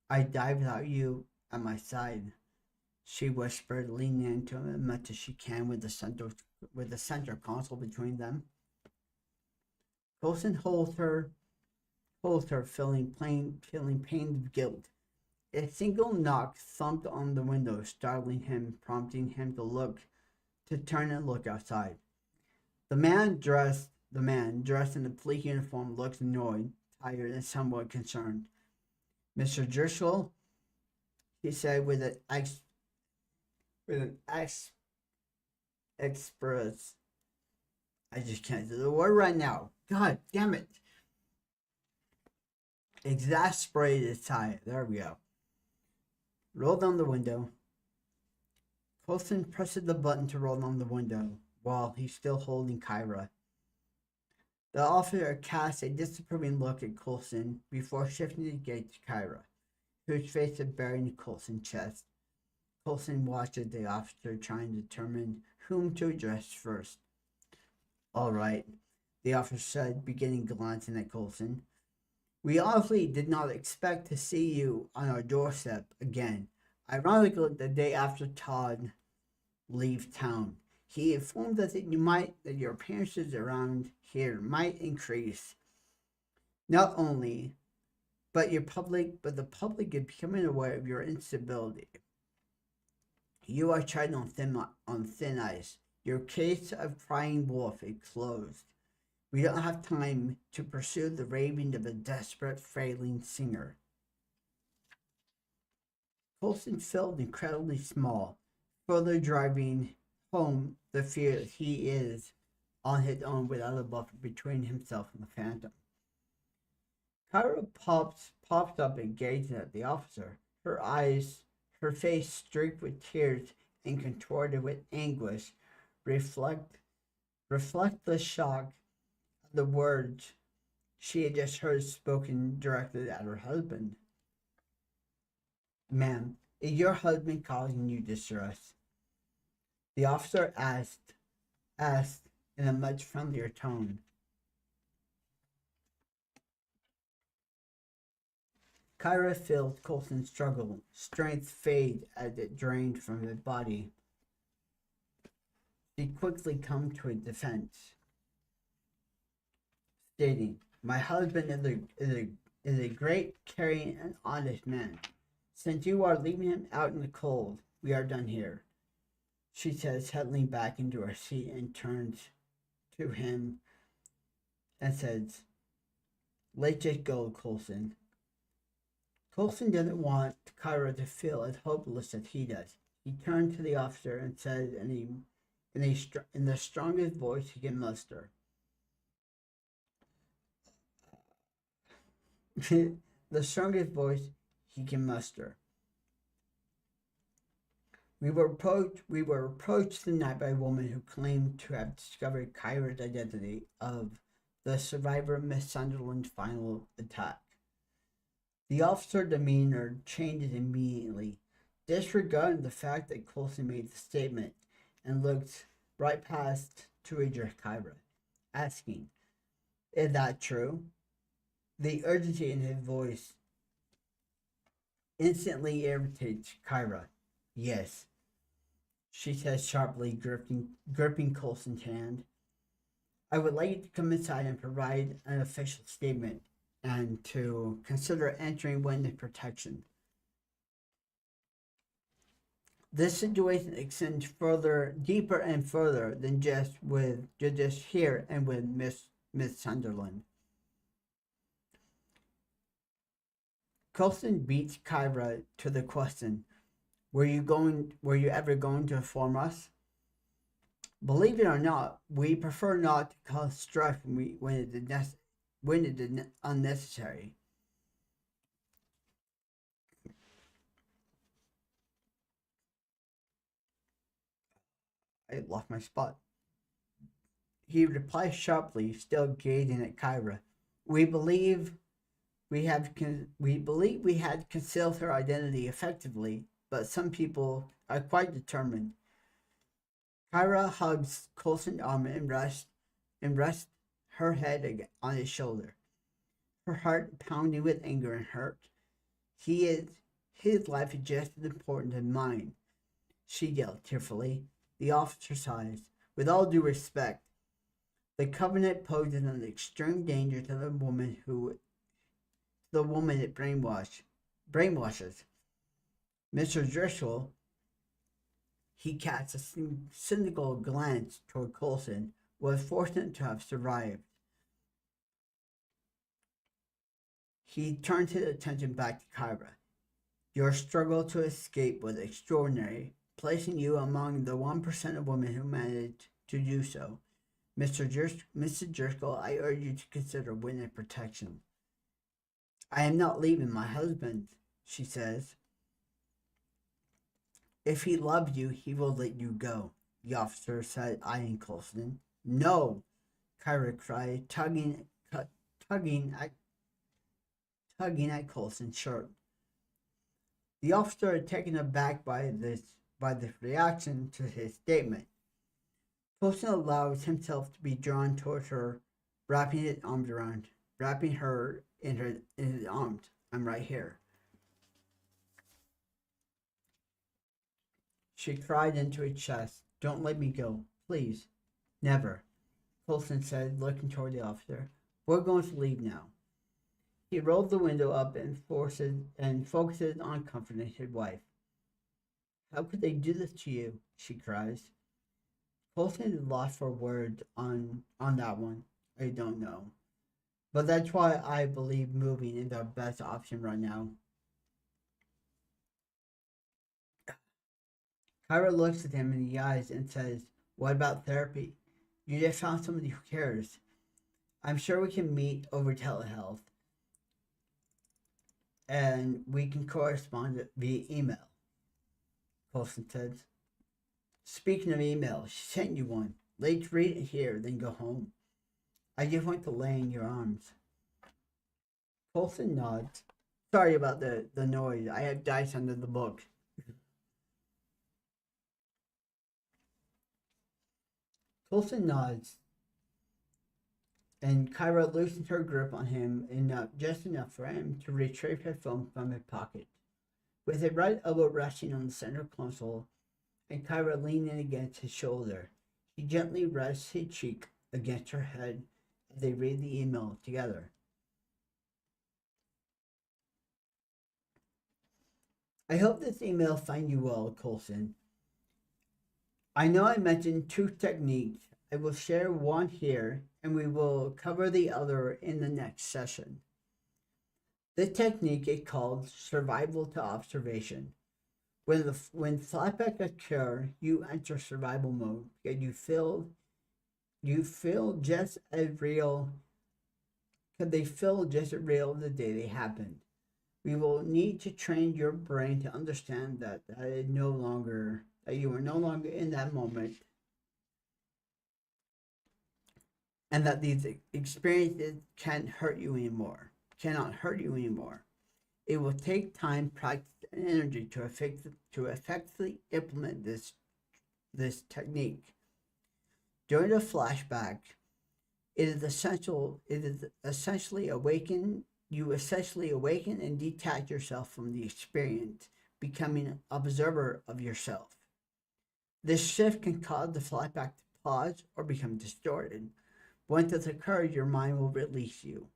I die without you at my side, she whispered, leaning into him as much as she can with the center console between them. Colson holds her, feeling pain of guilt. A single knock thumped on the window, startling him, prompting him to turn and look outside. The man dressed in a police uniform looked annoyed, tired, and somewhat concerned. Mr. Driscoll, he said with an express. I just can't do the word right now. God damn it. Exasperated sigh. There we go. Roll down the window. Colson pressed the button to roll down the window while he's still holding Kyra. The officer cast a disapproving look at Colson before shifting his gaze to Kyra, whose face was buried in Colson's chest. Colson watched the officer trying to determine whom to address first. All right, the officer said, beginning glancing at Colson. We honestly did not expect to see you on our doorstep again. Ironically, the day after Todd leaves town, he informed us that your appearances around here might increase. Not only, but the public is becoming aware of your instability. You are treading on thin ice. Your case of crying wolf is closed. We don't have time to pursue the raving of a desperate, failing singer. Colson felt incredibly small, further driving home the fear that he is on his own without a buffer between himself and the phantom. Kyra pops up and gazes at the officer. Her face streaked with tears and contorted with anguish, reflect the shock of the words she had just heard spoken directly at her husband. Ma'am, is your husband causing you distress? The officer asked in a much friendlier tone. Kyra felt Colson's struggle, strength fade as it drained from his body. She quickly came to a defense, stating, my husband is a great, caring, and honest man. Since you are leaving him out in the cold, we are done here, she said, settling back into her seat and turns to him and says, let's just go, Colson. Colson didn't want Kyra to feel as hopeless as he does. He turned to the officer and said in the strongest voice he can muster, the strongest voice he can muster. We were approached tonight by a woman who claimed to have discovered Kyra's identity of the survivor of Miss Sunderland's final attack. The officer's demeanor changed immediately, disregarding the fact that Colson made the statement, and looked right past to address Kyra, asking, is that true? The urgency in his voice instantly irritates Kyra. Yes, she says sharply, gripping Coulston's hand. I would like you to come inside and provide an official statement and to consider entering witness protection. This situation extends further, deeper and further than just here and with Miss Sunderland. Coulston beats Kyra to the question, were you ever going to inform us? Believe it or not, we prefer not to cause stress when it is unnecessary. I lost my spot. He replies sharply, still gazing at Kyra. We believe we believe we had concealed her identity effectively, but some people are quite determined. Kyra hugs Coulson's arm and rests her head on his shoulder, her heart pounding with anger and hurt. His life is just as important as mine, she yelled tearfully. The officer sighs. With all due respect, the Covenant poses an extreme danger to the woman it brainwashes. Mr. Driscoll, he casts a cynical glance toward Coulson, was fortunate to have survived. He turned his attention back to Kyra. Your struggle to escape was extraordinary, placing you among the 1% of women who managed to do so. Mr. Driscoll, I urge you to consider witness protection. I am not leaving my husband, she says. If he loves you, he will let you go, the officer said, eyeing Coulson. No, Kyra cried, tugging at Coulson's shirt. The officer had taken aback by this reaction to his statement. Coulson allows himself to be drawn towards her, wrapping her in his arms. I'm right here. She cried into his chest. Don't let me go, please. Never, Coulson said, looking toward the officer. We're going to leave now. He rolled the window up and focuses on comforting his wife. How could they do this to you? She cries. Coulson is lost for words on that one. I don't know. But that's why I believe moving is our best option right now. Kyra looks at him in the eyes and says, what about therapy? You just found somebody who cares. I'm sure we can meet over telehealth and we can correspond via email, Coulson said. Speaking of email, she sent you one. Let's read it here, then go home. I just want to lay in your arms. Coulson nods. Sorry about the noise. I have dice under the book. Coulson nods, and Kyra loosens her grip on him just enough for him to retrieve her phone from his pocket. With his right elbow resting on the center console, and Kyra leaning against his shoulder, he gently rests his cheek against her head as they read the email together. I hope this email finds you well, Coulson. I know I mentioned two techniques. I will share one here, and we will cover the other in the next session. This technique is called survival to observation. When flashbacks occur, you enter survival mode and you feel just as real. They feel just as real the day they happened. We will need to train your brain to understand that you are no longer in that moment, and that these experiences cannot hurt you anymore. It will take time, practice, and energy to effectively implement this technique. During a flashback, it is essentially awaken You essentially awaken and detach yourself from the experience, becoming an observer of yourself. This shift can cause the flashback to pause or become distorted. Once this occurs, your mind will release you.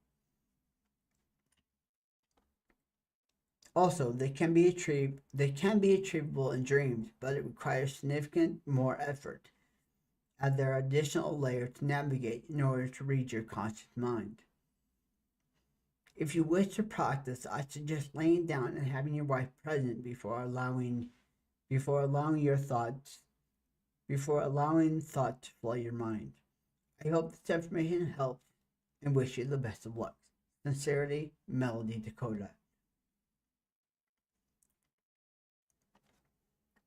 Also, they can be achievable in dreams, but it requires significant more effort, as there are additional layers to navigate in order to reach your conscious mind. If you wish to practice, I suggest laying down and having your wife present before allowing your thoughts before allowing thought to flood your mind. I hope this information helps and wish you the best of luck. Sincerely, Melody Dakota.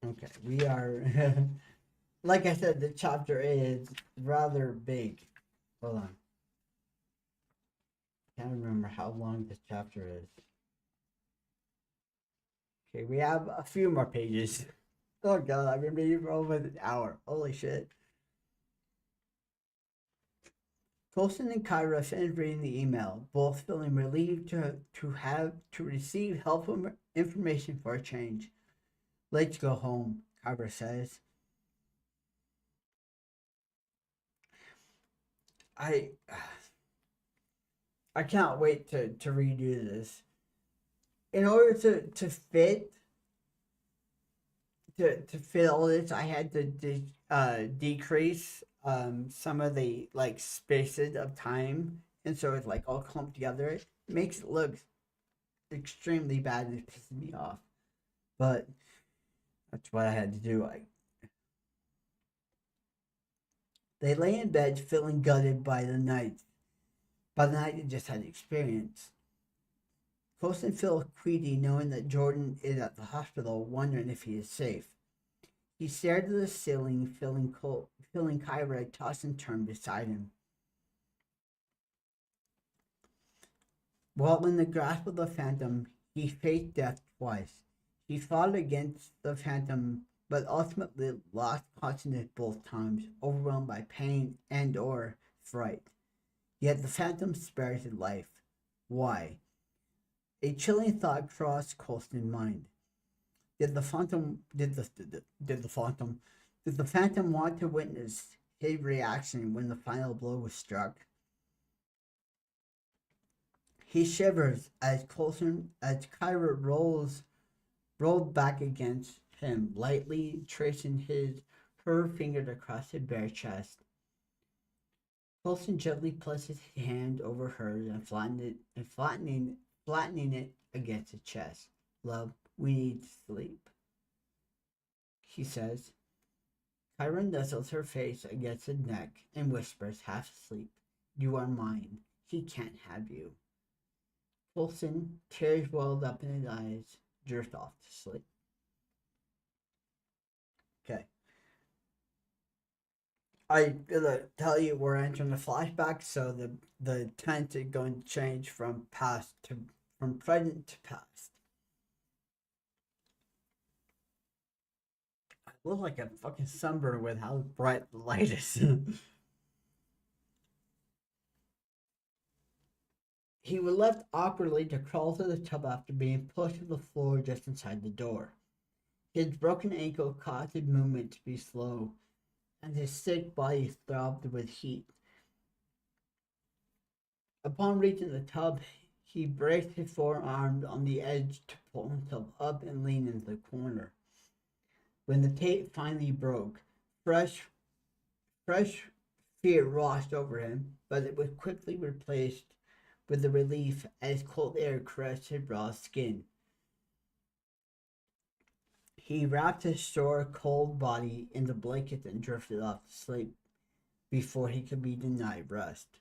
Okay, we are like I said, the chapter is rather big. Hold on. Can't remember how long this chapter is. Okay, we have a few more pages. Oh god, I've been reading for over an hour. Holy shit. Colston and Kyra finished reading the email, both feeling relieved to receive helpful information for a change. Let's go home, Kyra says. I can't wait to redo this. In order to fit all this, I had to decrease some of the like spaces of time, and so it's like all clumped together. It makes it look extremely bad and it pisses me off. But that's what I had to do. They lay in bed feeling gutted by the night they just had experienced. Colston feels queasy knowing that Jordan is at the hospital, wondering if he is safe. He stared at the ceiling, feeling Kyra toss and turn beside him. While in the grasp of the phantom, he faced death twice. He fought against the phantom, but ultimately lost consciousness both times, overwhelmed by pain and or fright. Yet the phantom spared his life. Why? A chilling thought crossed Colston's mind. Did the phantom want to witness his reaction when the final blow was struck? He shivers as Kyra rolled back against him, lightly tracing her fingers across his bare chest. Colston gently places his hand over hers and flattening it against his chest. Love, we need to sleep, he says. Kyra nuzzles her face against his neck and whispers, half asleep, "You are mine. He can't have you." Colston, tears welled up in his eyes, drift off to sleep. Okay. I'm gonna tell you we're entering the flashback, so the tense is going to change from present to past. I look like a fucking sunburn with how bright the light is. He was left awkwardly to crawl to the tub after being pushed to the floor just inside the door. His broken ankle caused his movement to be slow, and his sick body throbbed with heat. Upon reaching the tub, he braced his forearms on the edge to pull himself up and lean into the corner. When the tape finally broke, fresh fear washed over him, but it was quickly replaced with the relief as cold air caressed his raw skin. He wrapped his sore, cold body in the blanket and drifted off to sleep before he could be denied rest.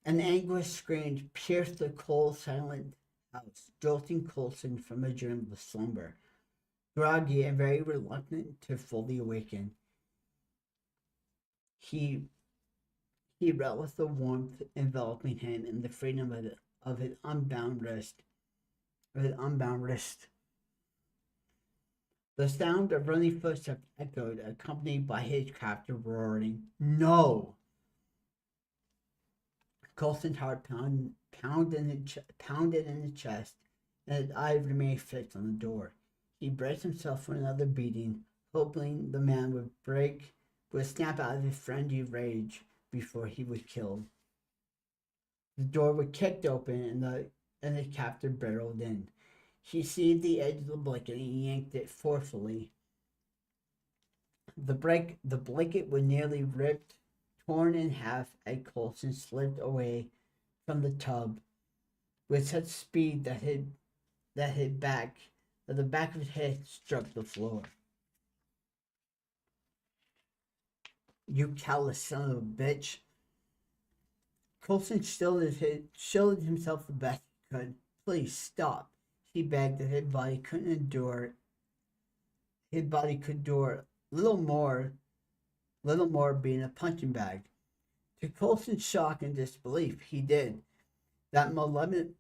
An anguished scream pierced the cold, silent house, jolting Colston from a dream of slumber. Groggy and very reluctant to fully awaken, he relished the warmth enveloping him and the freedom of his unbound wrist. The sound of running footsteps echoed, accompanied by his captor roaring, "No!" Colston's heart pounded in his chest, and his eyes remained fixed on the door. He braced himself for another beating, hoping the man would snap out of his frenzied rage before he was killed. The door was kicked open, and the captor barreled in. He seized the edge of the blanket and yanked it forcefully. The blanket was nearly ripped, torn in half as Colston slipped away from the tub with such speed that the back of his head struck the floor. You callous son of a bitch. Colston shielded himself the best he could. Please stop, he begged, that his body couldn't endure. His body could endure little more being a punching bag. To Colston's shock and disbelief, he did. That malevolent.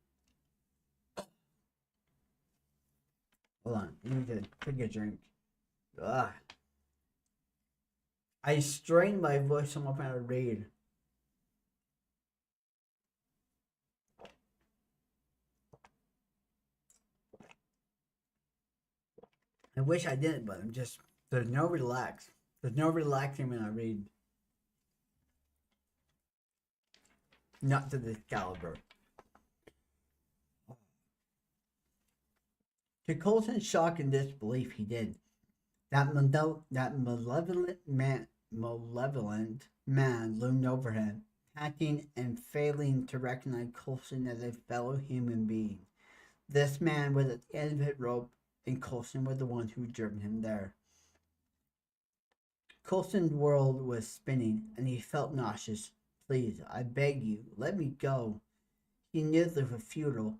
Hold on, let me take a drink. Ugh. I strained my voice almost out of read. I wish I didn't, but there's no relaxing when I read. Not to this caliber. To Colston's shock and disbelief, he did. That malevolent man loomed over him, acting and failing to recognize Colston as a fellow human being. This man was at the end of his rope, and Colston was the one who had driven him there. Colston's world was spinning, and he felt nauseous. Please, I beg you, let me go. He knew this was futile.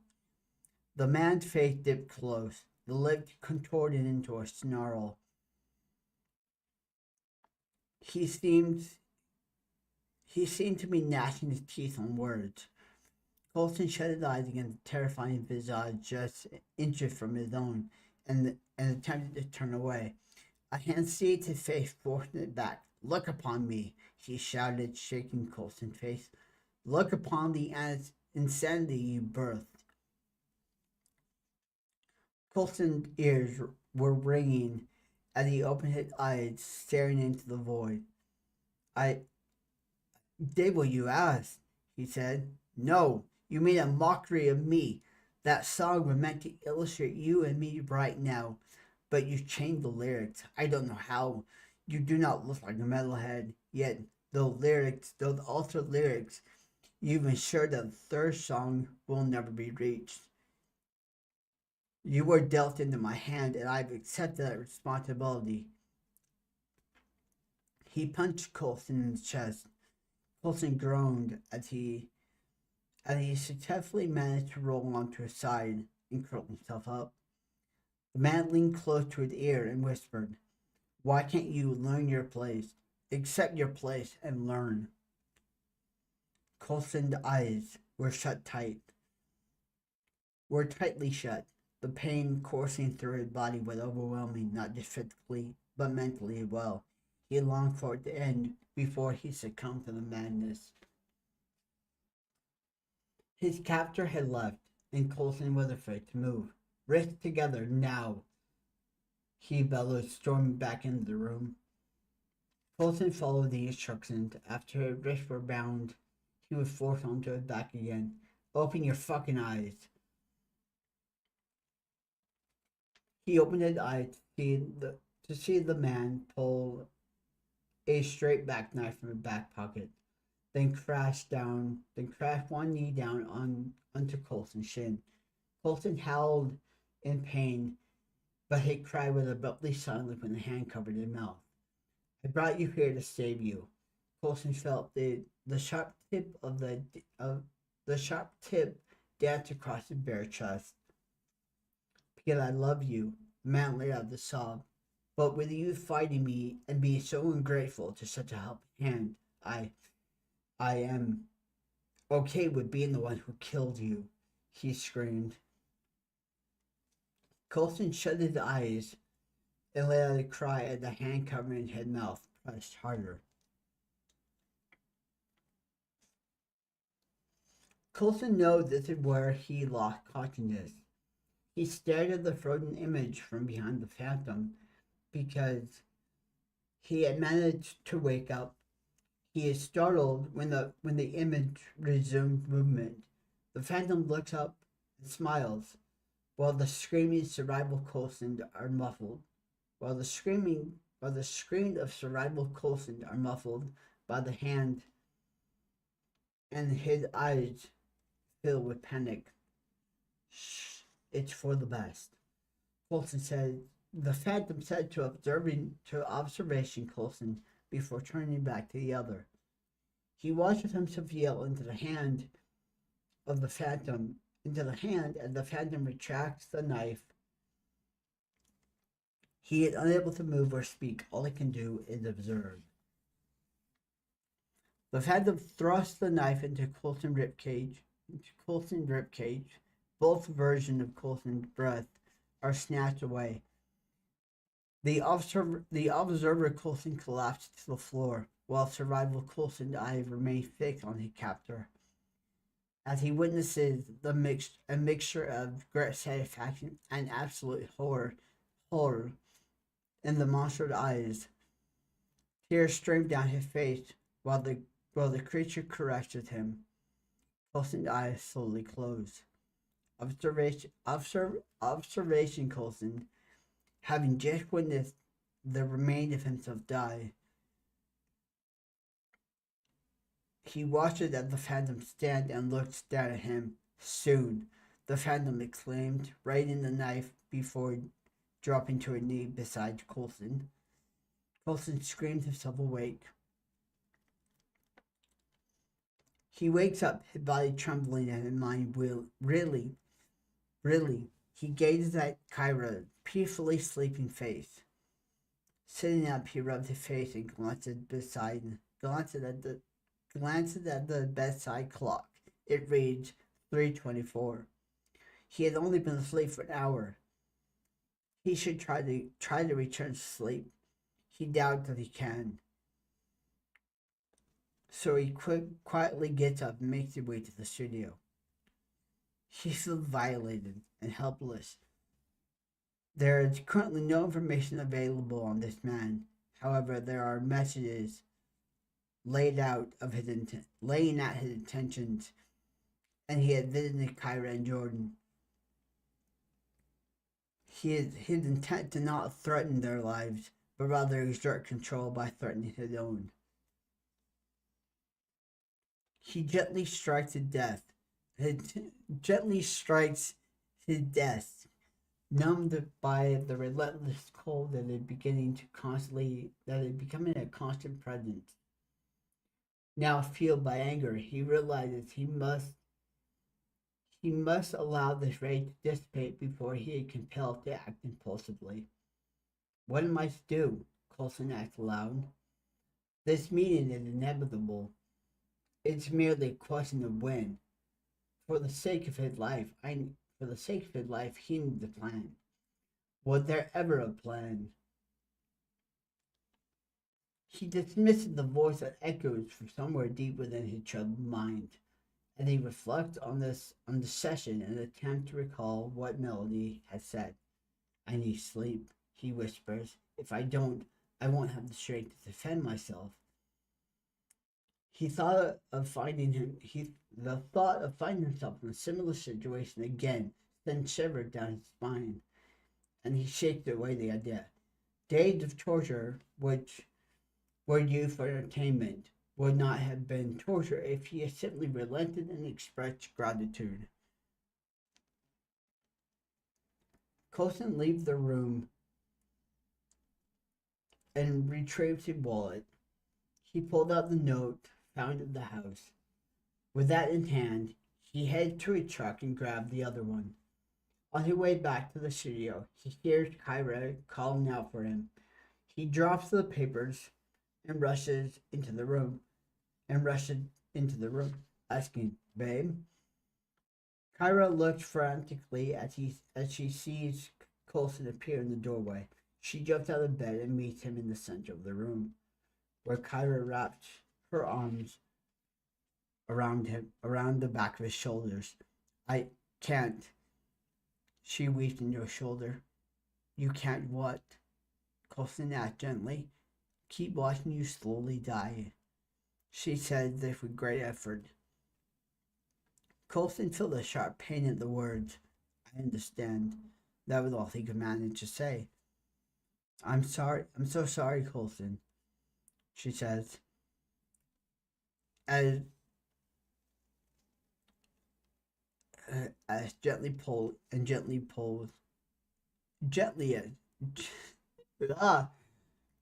The man's face dipped close, the lips contorted into a snarl. He seemed to be gnashing his teeth on words. Colston shut his eyes against the terrifying visage just inches from his own, and attempted to turn away. A hand seized his face, forcing it back. Look upon me, he shouted, shaking Colston's face. Look upon the insanity you birthed. Colston's ears were ringing as he opened his eyes, staring into the void. I did what you asked, he said. No, you made a mockery of me. That song was meant to illustrate you and me right now, but you changed the lyrics. I don't know how. You do not look like a metalhead, yet those altered lyrics, you've ensured that the third song will never be reached. You were dealt into my hand, and I've accepted that responsibility. He punched Colston in the chest. Colston groaned as he successfully managed to roll onto his side and curl himself up. The man leaned close to his ear and whispered, Why can't you learn your place? Accept your place and learn. Colston's eyes were tightly shut. The pain coursing through his body was overwhelming, not just physically, but mentally as well. He longed for it to end before he succumbed to the madness. His captor had left, and Colston was afraid to move. Wrists together, now, he bellowed, storming back into the room. Colston followed the instructions. After his wrists were bound, he was forced onto his back again. Open your fucking eyes. He opened his eyes to see the man pull a straight back knife from his back pocket, then crash one knee down onto Colston's shin. Colston howled in pain, but his cry was abruptly silent when the hand covered his mouth. I brought you here to save you. Colston felt the sharp tip dance across his bare chest. Because I love you, the man let out the sob. But with you fighting me and being so ungrateful to such a helping hand, I am okay with being the one who killed you, he screamed. Colston shut his eyes and let out a cry as the hand covering his mouth pressed harder. Coulson knows this is where he lost consciousness. He stared at the frozen image from behind the phantom because he had managed to wake up. He is startled when the image resumes movement. The phantom looks up and smiles, while the screaming survival Coulson are muffled. While the scream of survival Coulson are muffled by the hand, and his eyes fill with panic. Shh, it's for the best. Coulson said. The phantom said to observation Coulson before turning back to the other. He watched himself yell into the hand of the phantom, into the hand, and the phantom retracts the knife. He is unable to move or speak. All he can do is observe. The phantom thrusts the knife into Coulson's ribcage. Both versions of Coulson's breath are snatched away. The observer Coulson collapsed to the floor, while survival Coulson's eyes remain fixed on his captor. As he witnesses a mixture of great satisfaction and absolute horror in the monster's eyes, tears stream down his face while the creature caresses him. Coulson's eyes slowly close. Observation Coulson, having just witnessed the remains of himself die, he watches as the phantom stand and looks down at him. Soon, the phantom exclaimed, raising the knife before dropping to a knee beside Coulson. Coulson screams himself awake. He wakes up, his body trembling and his mind really. He gazes at Kyra's peacefully sleeping face. Sitting up, he rubs his face and glances at the bedside clock. It reads 3:24. He had only been asleep for an hour. He should try to return to sleep. He doubts that he can. So he quietly gets up and makes his way to the studio. He feels violated and helpless. There is currently no information available on this man. However, there are messages laying out his intentions, and he had visited Kyra and Jordan. His intent to not threaten their lives, but rather exert control by threatening his own. He gently strikes his desk, numbed by the relentless cold that is becoming a constant presence. Now fueled by anger, he realizes he must allow this rage to dissipate before he is compelled to act impulsively. What am I to do? Coulson asked aloud. This meeting is inevitable. It's merely a question of when. For the sake of his life, he needs a plan. Was there ever a plan? He dismisses the voice that echoes from somewhere deep within his troubled mind, and he reflects on the session and attempts to recall what Melody had said. I need sleep, he whispers. If I don't, I won't have the strength to defend myself. The thought of finding himself in a similar situation again sends shivers down his spine, and he shakes away the idea. Days of torture, which were used for entertainment, would not have been torture if he had simply relented and expressed gratitude. Coulson leaves the room and retrieves his wallet. He pulled out the note found in the house. With that in hand, he headed to a truck and grabbed the other one. On his way back to the studio, he hears Kyra calling out for him. He drops the papers and rushes into the room, asking, Babe? Kyra looks frantically as she sees Coulson appear in the doorway. She jumps out of bed and meets him in the center of the room, where Kyra wraps her arms around him, around the back of his shoulders. I can't. She weeped into his shoulder. You can't what? Colston asked gently. Keep watching you slowly die, she said as if with great effort. Colston felt a sharp pain at the words. I understand. That was all he could manage to say. I'm sorry. I'm so sorry, Colston, she says, as gently pulled and gently pulled. Gently as.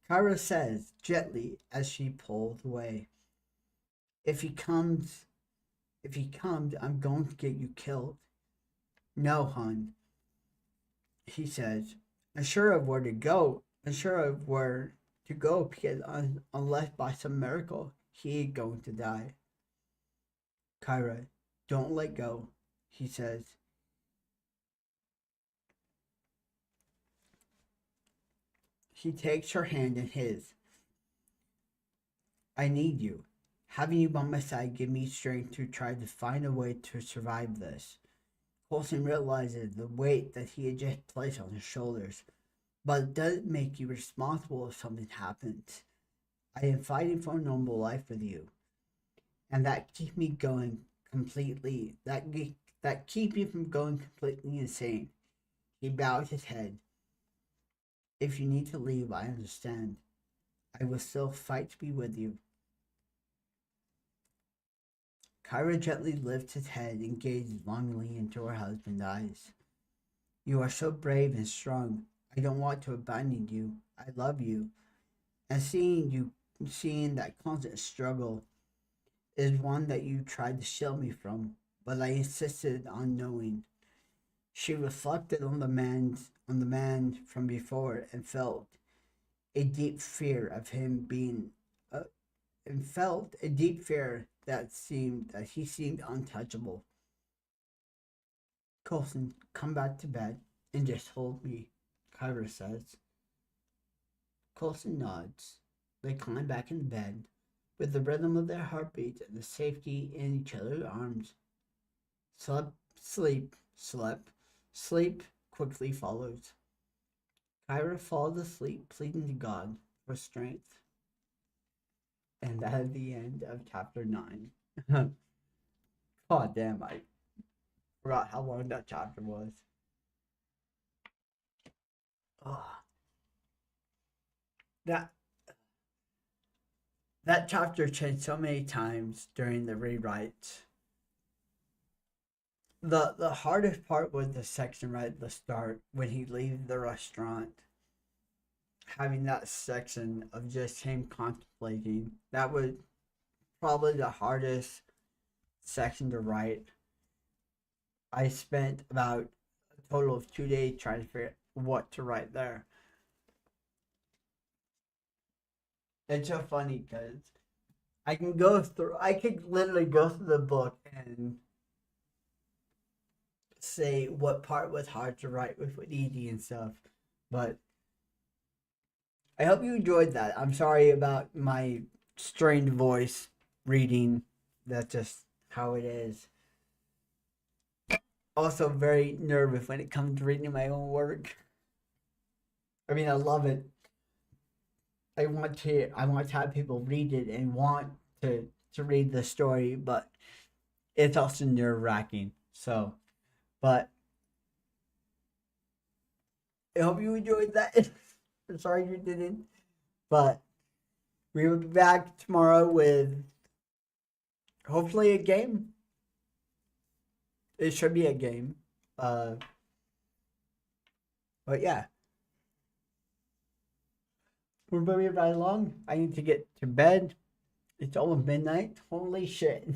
Kyra says gently as she pulled away. If he comes, I'm going to get you killed. No, hon, he says, unsure of where to go, because unless by some miracle he ain't going to die. Kyra, don't let go, he says. He takes her hand in his. I need you. Having you by my side give me strength to try to find a way to survive this. Colston realizes the weight that he had just placed on his shoulders, but it doesn't make you responsible if something happens. I am fighting for a normal life with you, and that keeps me going completely. That keeps me from going completely insane. He bowed his head. If you need to leave, I understand. I will still fight to be with you. Kyra gently lifts his head and gazes longingly into her husband's eyes. You are so brave and strong. I don't want to abandon you. I love you. And seeing that constant struggle is one that you tried to shield me from, but I insisted on knowing. She reflected on the man from before and felt a deep fear of him being and felt a deep fear that he seemed untouchable. Colston, come back to bed and just hold me, Kyra says. Colston nods. They climb back in bed with the rhythm of their heartbeats and the safety in each other's arms. Sleep quickly follows. Kyra falls asleep, pleading to God for strength. And that is the end of chapter 9. God damn, I forgot how long that chapter was. Oh, that chapter changed so many times during the rewrite. The hardest part was the section right at the start when he leaves the restaurant. Having that section of just him contemplating, that was probably the hardest section to write. I spent about a total of 2 days trying to figure out what to write there. It's so funny because I could literally go through the book and say what part was hard to write with easy and stuff, but I hope you enjoyed that. I'm sorry about my strained voice reading. That's just how it is. Also very nervous when it comes to reading my own work. I mean, I love it. I want to have people read it and want to read the story, but it's also nerve-wracking. So, but I hope you enjoyed that. I'm sorry you didn't, but we will be back tomorrow with hopefully a game. It should be a game. But yeah. We're moving right along. I need to get to bed. It's almost midnight. Holy shit.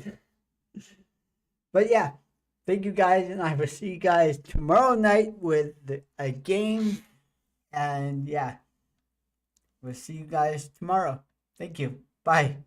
But yeah. Thank you guys, and I will see you guys tomorrow night with a game. And yeah. We'll see you guys tomorrow. Thank you. Bye.